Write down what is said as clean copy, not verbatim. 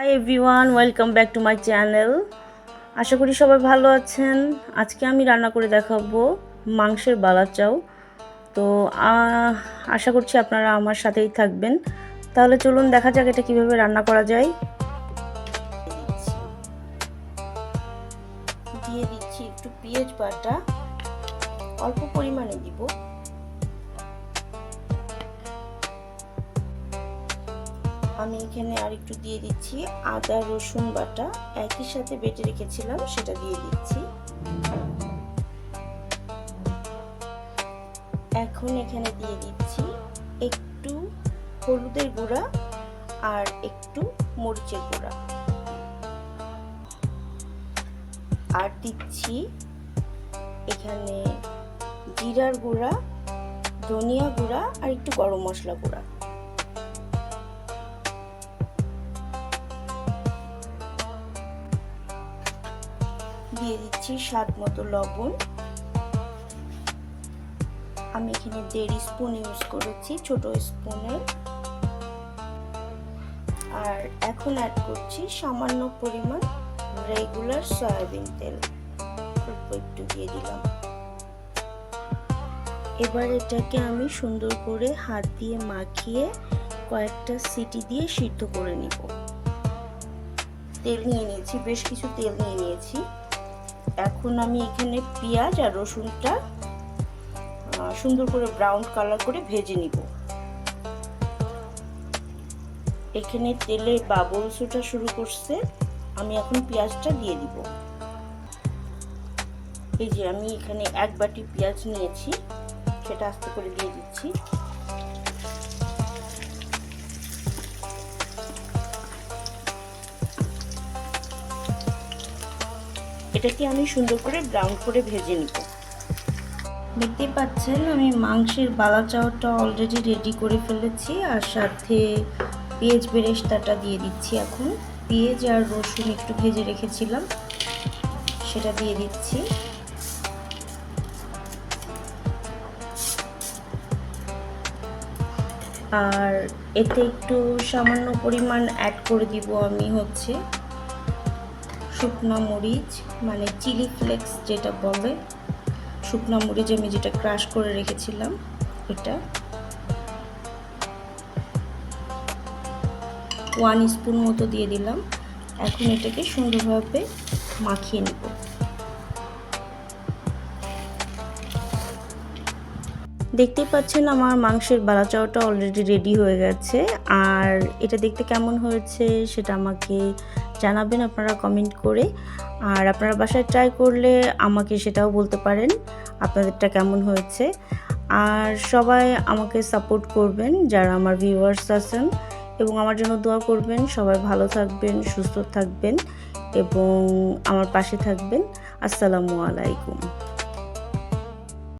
High everyone, welcome back to my channel. আশা করি সবাই ভালো আছেন। আজকে আমি রান্না করে দেখাবো মাংসের বালাচাও। তো আশা করছি আপনারা আমার সাথেই থাকবেন। তাহলে চলুন দেখা যাক এটা কিভাবে রান্না করা যায়। দিয়ে দিচ্ছি একটু পেঁয়াজ বাটা, অল্প পরিমাণে দিব। আমি এখানে আর একটু দিয়ে দিচ্ছি আদা রসুন বাটা, একই সাথে বেটে রেখেছিলাম সেটা দিয়ে দিচ্ছি। এখন এখানে দিয়ে দিচ্ছি একটু হলুদের গুঁড়া আর একটু মরিচের গুঁড়া, আর দিচ্ছি এখানে জিরার গুঁড়া, ধনিয়া গুঁড়া আর একটু গরম মশলা গুঁড়া। দিয়ে দিচ্ছি স্বাদ মতো লবণ। আমি এখানে 1.5 স্পুন ইউজ করেছি, ছোট স্পুনের। আর এখন অ্যাড করছি সামান্য পরিমাণ রেগুলার সয়াবিন তেল, অল্প একটু দিয়ে দিলাম। এবার এটাকে আমি সুন্দর করে হাত দিয়ে মাখিয়ে কয়েকটা সিটি দিয়ে সিদ্ধ করে নিব। তেল নিয়ে নিয়েছি, বেশ কিছু তেল নিয়ে নিয়েছি। এখন আমি এখানে পেঁয়াজ আর রসুনটা সুন্দর করে ব্রাউন কালার করে ভেজে নিব। এখানে তেলে বাবলস ওঠা শুরু করছে, আমি এখন পেঁয়াজটা দিয়ে দিব। এই যে আমি এখানে 1 বাটি পেঁয়াজ নিয়েছি, সেটা আস্তে করে দিয়ে দিচ্ছি। এটাকে আমি সুন্দর করে ব্রাউন করে ভেজে নিব। দেখতে পাচ্ছেন আমি মাংসের বালাচাওটা অলরেডি রেডি করে ফেলেছি, আর সাথে পেঁয়াজ বেরেস্তাটা দিয়ে দিচ্ছি। এখন পেঁয়াজ আর রসুন একটু ভেজে রেখেছিলাম, সেটা দিয়ে দিচ্ছি। আর এতে একটু সামান্য পরিমাণ অ্যাড করে দিব আমি হচ্ছে শুকনো মরিচ, মানে চিলি ফ্লেক্স যেটা বলে, শুকনো মরিচ আমি যেটা ক্রাশ করে রেখেছিলাম এটা 1 স্পুন মতো দিয়ে দিলাম। এখন এটাকে সুন্দরভাবে মাখিয়ে নেব। দেখতেই পাচ্ছেন আমার মাংসের বালাচাওটা অলরেডি রেডি হয়ে গেছে। আর এটা দেখতে কেমন হয়েছে সেটা আমাকে জানাবেন আপনারা কমেন্ট করে। আর আপনারা বাসায় ট্রাই করলে আমাকে সেটাও বলতে পারেন আপনাদেরটা কেমন হয়েছে। আর সবাই আমাকে সাপোর্ট করবেন যারা আমার ভিউয়ার্স আছেন, এবং আমার জন্য দোয়া করবেন। সবাই ভালো থাকবেন, সুস্থ থাকবেন এবং আমার পাশে থাকবেন। আসসালামু আলাইকুম।